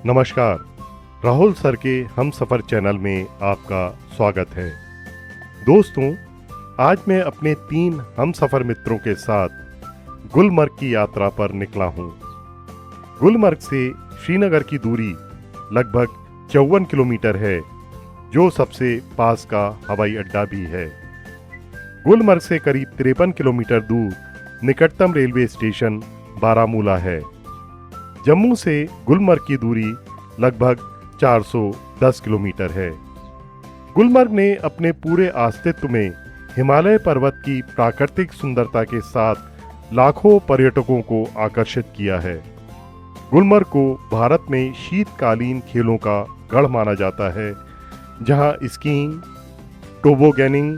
नमस्कार। राहुल सर के हम सफ़र चैनल में आपका स्वागत है। दोस्तों, आज मैं अपने 3 हम सफ़र मित्रों के साथ गुलमर्ग की यात्रा पर निकला हूँ। गुलमर्ग से श्रीनगर की दूरी लगभग 54 किलोमीटर है, जो सबसे पास का हवाई अड्डा भी है। गुलमर्ग से करीब 53 किलोमीटर दूर निकटतम रेलवे स्टेशन बारामूला है। जम्मू से गुलमर्ग की दूरी लगभग 410 किलोमीटर है। गुलमर्ग ने अपने पूरे अस्तित्व में हिमालय पर्वत की प्राकृतिक सुंदरता के साथ लाखों पर्यटकों को आकर्षित किया है। गुलमर्ग को भारत में शीतकालीन खेलों का गढ़ माना जाता है, जहां स्कीइंग, टोबोगैनिंग,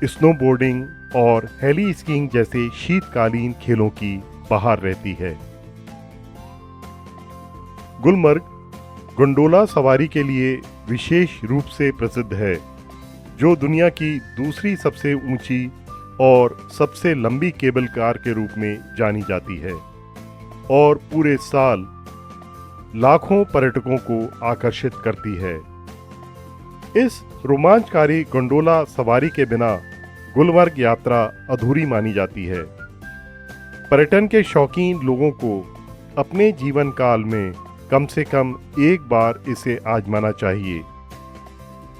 स्नोबोर्डिंग और हेली स्कीइंग जैसे शीतकालीन खेलों की बहार रहती है। गुलमर्ग गोंडोला सवारी के लिए विशेष रूप से प्रसिद्ध है, जो दुनिया की दूसरी सबसे ऊंची और सबसे लंबी केबल कार के रूप में जानी जाती है और पूरे साल लाखों पर्यटकों को आकर्षित करती है। इस रोमांचकारी गोंडोला सवारी के बिना गुलमर्ग यात्रा अधूरी मानी जाती है। पर्यटन के शौकीन लोगों को अपने जीवन काल में कम से कम एक बार इसे आजमाना चाहिए।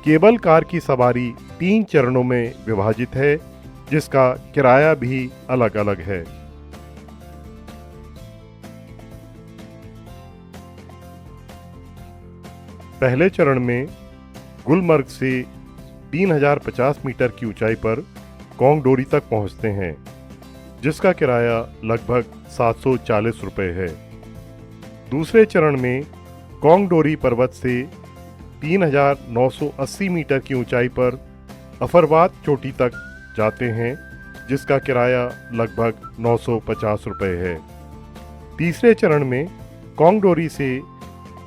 केबल कार की सवारी 3 चरणों में विभाजित है, जिसका किराया भी अलग अलग है। पहले चरण में गुलमर्ग से 3050 मीटर की ऊंचाई पर कोंगडोरी तक पहुंचते हैं, जिसका किराया लगभग 740 रुपये है। दूसरे चरण में कोंगडोरी पर्वत से 3980 मीटर की ऊंचाई पर अफरवाद चोटी तक जाते हैं, जिसका किराया लगभग 950 रुपये है। तीसरे चरण में कोंगडोरी से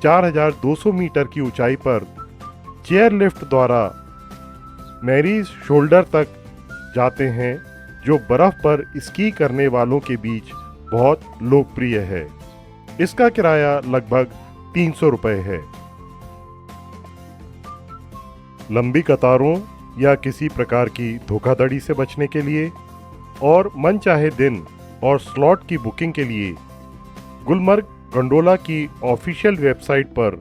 4200 मीटर की ऊंचाई पर चेयर लिफ्ट द्वारा मैरीज शोल्डर तक जाते हैं, जो बर्फ पर स्की करने वालों के बीच बहुत लोकप्रिय है। इसका किराया लगभग 300 रुपये है। लंबी कतारों या किसी प्रकार की धोखाधड़ी से बचने के लिए और मनचाहे दिन और स्लॉट की बुकिंग के लिए गुलमर्ग गोंडोला की ऑफिशियल वेबसाइट पर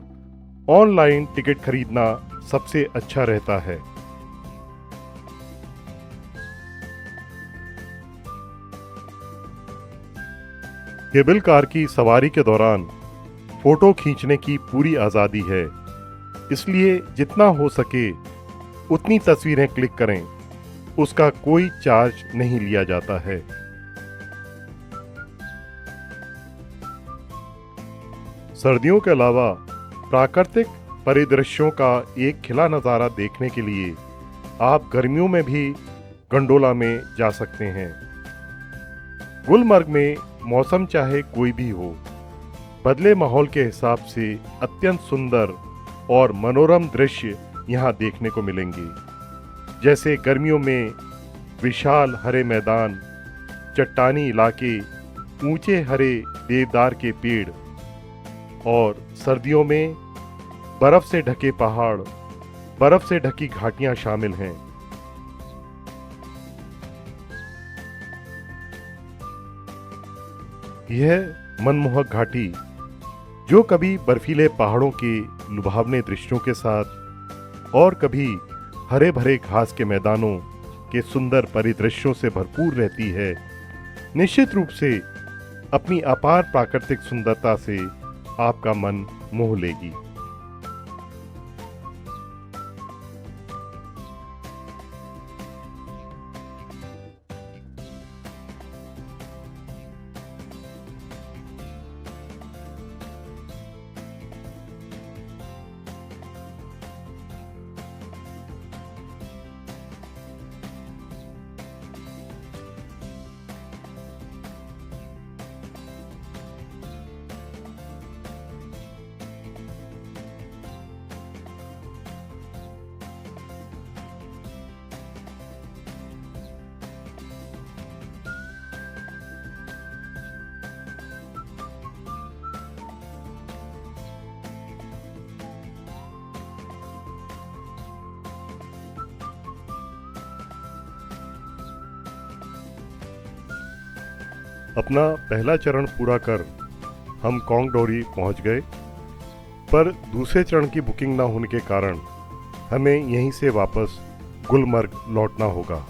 ऑनलाइन टिकट खरीदना सबसे अच्छा रहता है। केबल कार की सवारी के दौरान फोटो खींचने की पूरी आज़ादी है, इसलिए जितना हो सके उतनी तस्वीरें क्लिक करें। उसका कोई चार्ज नहीं लिया जाता है। सर्दियों के अलावा प्राकृतिक परिदृश्यों का एक खिला नज़ारा देखने के लिए आप गर्मियों में भी गोंडोला में जा सकते हैं। गुलमर्ग में मौसम चाहे कोई भी हो, बदले माहौल के हिसाब से अत्यंत सुंदर और मनोरम दृश्य यहाँ देखने को मिलेंगे। जैसे गर्मियों में विशाल हरे मैदान, चट्टानी इलाके, ऊंचे हरे देवदार के पेड़ और सर्दियों में बर्फ से ढके पहाड़, बर्फ से ढकी घाटियां शामिल हैं। यह मनमोहक घाटी, जो कभी बर्फीले पहाड़ों के लुभावने दृश्यों के साथ और कभी हरे भरे घास के मैदानों के सुंदर परिदृश्यों से भरपूर रहती है, निश्चित रूप से अपनी अपार प्राकृतिक सुंदरता से आपका मन मोह लेगी। अपना पहला चरण पूरा कर हम कोंगडोरी पहुंच गए, पर दूसरे चरण की बुकिंग ना होने के कारण हमें यहीं से वापस गुलमर्ग लौटना होगा।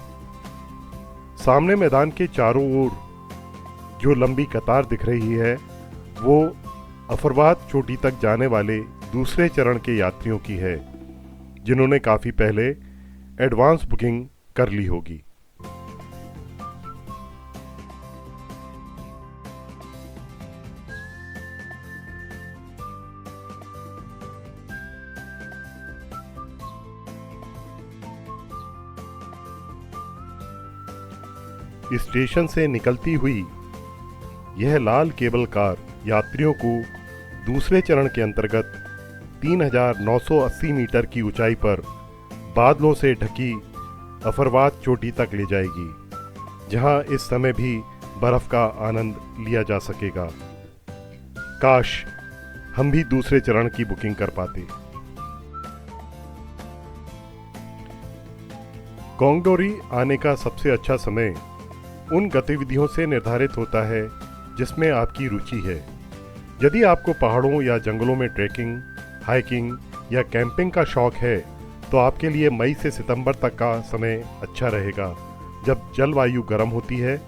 सामने मैदान के चारों ओर जो लंबी कतार दिख रही है वो अफरवाद चोटी तक जाने वाले दूसरे चरण के यात्रियों की है, जिन्होंने काफ़ी पहले एडवांस बुकिंग कर ली होगी। स्टेशन से निकलती हुई यह लाल केबल कार यात्रियों को दूसरे चरण के अंतर्गत 3,980 मीटर की ऊंचाई पर बादलों से ढकी अफरवाद चोटी तक ले जाएगी, जहां इस समय भी बर्फ का आनंद लिया जा सकेगा। काश हम भी दूसरे चरण की बुकिंग कर पाते। कोंगडोरी आने का सबसे अच्छा समय उन गतिविधियों से निर्धारित होता है जिसमें आपकी रुचि है। यदि आपको पहाड़ों या जंगलों में ट्रैकिंग, हाइकिंग या कैंपिंग का शौक है तो आपके लिए मई से सितंबर तक का समय अच्छा रहेगा, जब जलवायु गर्म होती है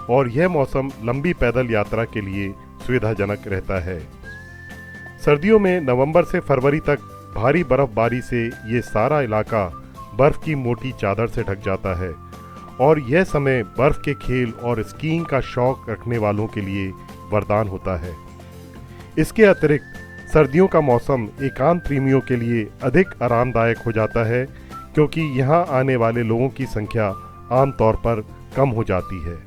और यह मौसम लंबी पैदल यात्रा के लिए सुविधाजनक रहता है। सर्दियों में नवंबर से फरवरी तक भारी बर्फबारी से ये सारा इलाका बर्फ की मोटी चादर से ढक जाता है और यह समय बर्फ के खेल और स्कीइंग का शौक रखने वालों के लिए वरदान होता है। इसके अतिरिक्त सर्दियों का मौसम एकांत प्रेमियों के लिए अधिक आरामदायक हो जाता है, क्योंकि यहाँ आने वाले लोगों की संख्या आमतौर पर कम हो जाती है।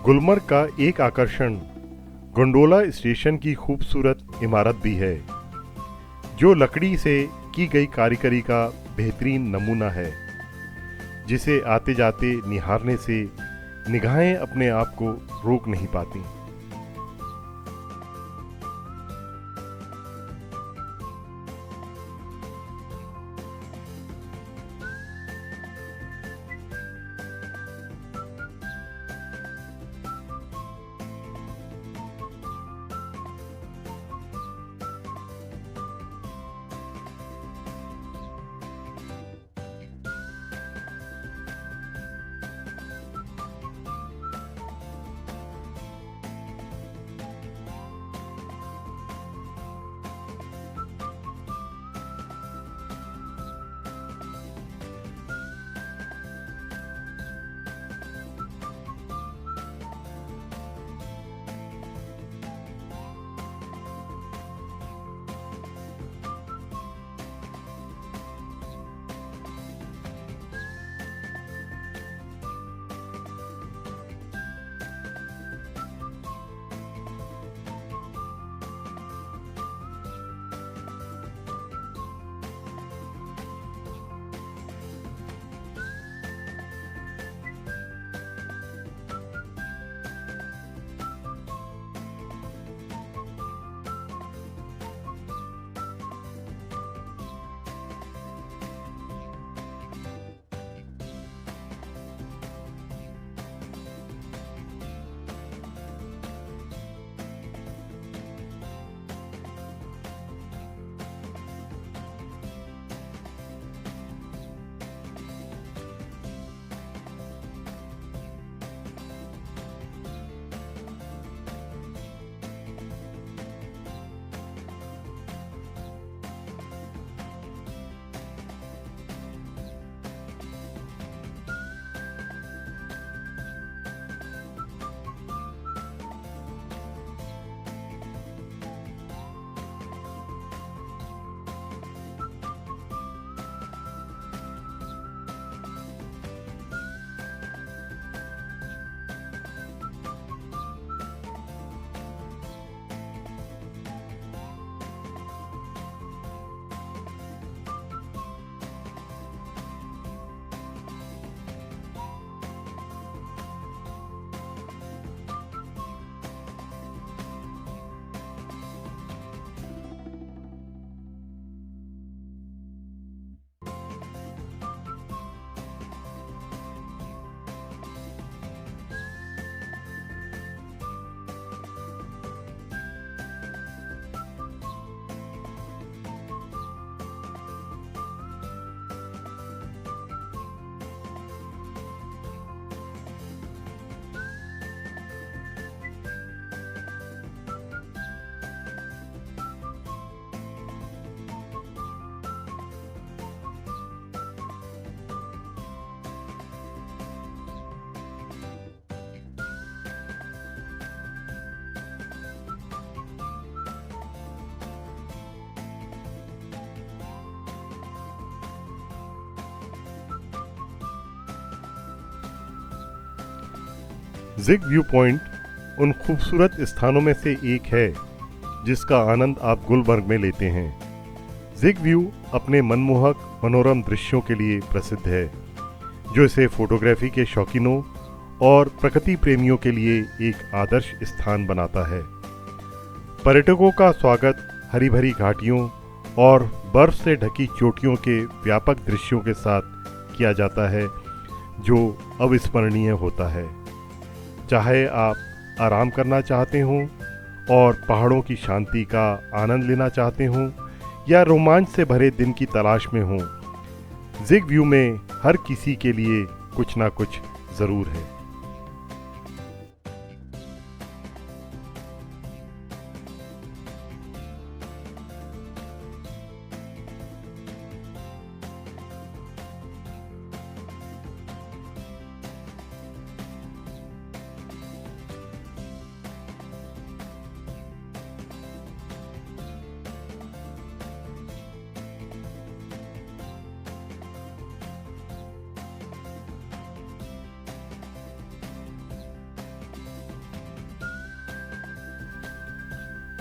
गुलमर्ग का एक आकर्षण गोंडोला स्टेशन की खूबसूरत इमारत भी है, जो लकड़ी से की गई कारीगरी का बेहतरीन नमूना है, जिसे आते जाते निहारने से निगाहें अपने आप को रोक नहीं पाती। जिग व्यू पॉइंट उन खूबसूरत स्थानों में से एक है जिसका आनंद आप गुलमर्ग में लेते हैं। जिग व्यू अपने मनमोहक मनोरम दृश्यों के लिए प्रसिद्ध है, जो इसे फोटोग्राफी के शौकीनों और प्रकृति प्रेमियों के लिए एक आदर्श स्थान बनाता है। पर्यटकों का स्वागत हरी भरी घाटियों और बर्फ से ढकी चोटियों के व्यापक दृश्यों के साथ किया जाता है, जो अविस्मरणीय होता है। चाहे आप आराम करना चाहते हों और पहाड़ों की शांति का आनंद लेना चाहते हों या रोमांच से भरे दिन की तलाश में हों, जिग व्यू में हर किसी के लिए कुछ ना कुछ ज़रूर है।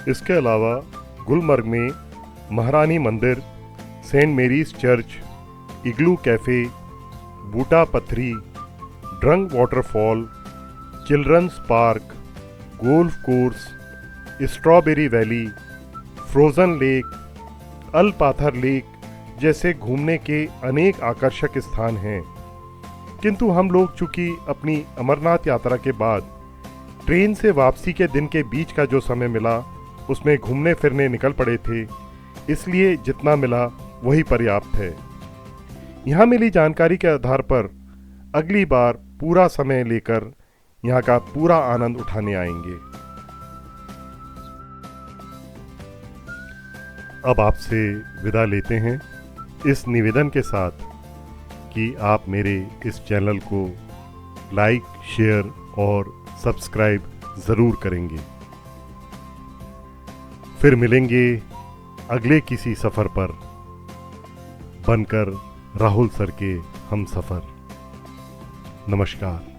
इसके अलावा गुलमर्ग में Maharani Mandir, Saint Mary's Church, Igloo Cafe, Boota Pathri, Drung waterfall, children's park, golf course, strawberry valley, frozen lake, Alpather lake जैसे घूमने के अनेक आकर्षक स्थान हैं। किंतु हम लोग चूंकि अपनी अमरनाथ यात्रा के बाद ट्रेन से वापसी के दिन के बीच का जो समय मिला उसमें घूमने फिरने निकल पड़े थे, इसलिए जितना मिला वही पर्याप्त है। यहाँ मिली जानकारी के आधार पर अगली बार पूरा समय लेकर यहाँ का पूरा आनंद उठाने आएंगे। अब आपसे विदा लेते हैं इस निवेदन के साथ कि आप मेरे इस चैनल को लाइक, शेयर और सब्सक्राइब ज़रूर करेंगे। फिर मिलेंगे अगले किसी सफ़र पर, बनकर राहुल सर के हम सफ़र। नमस्कार।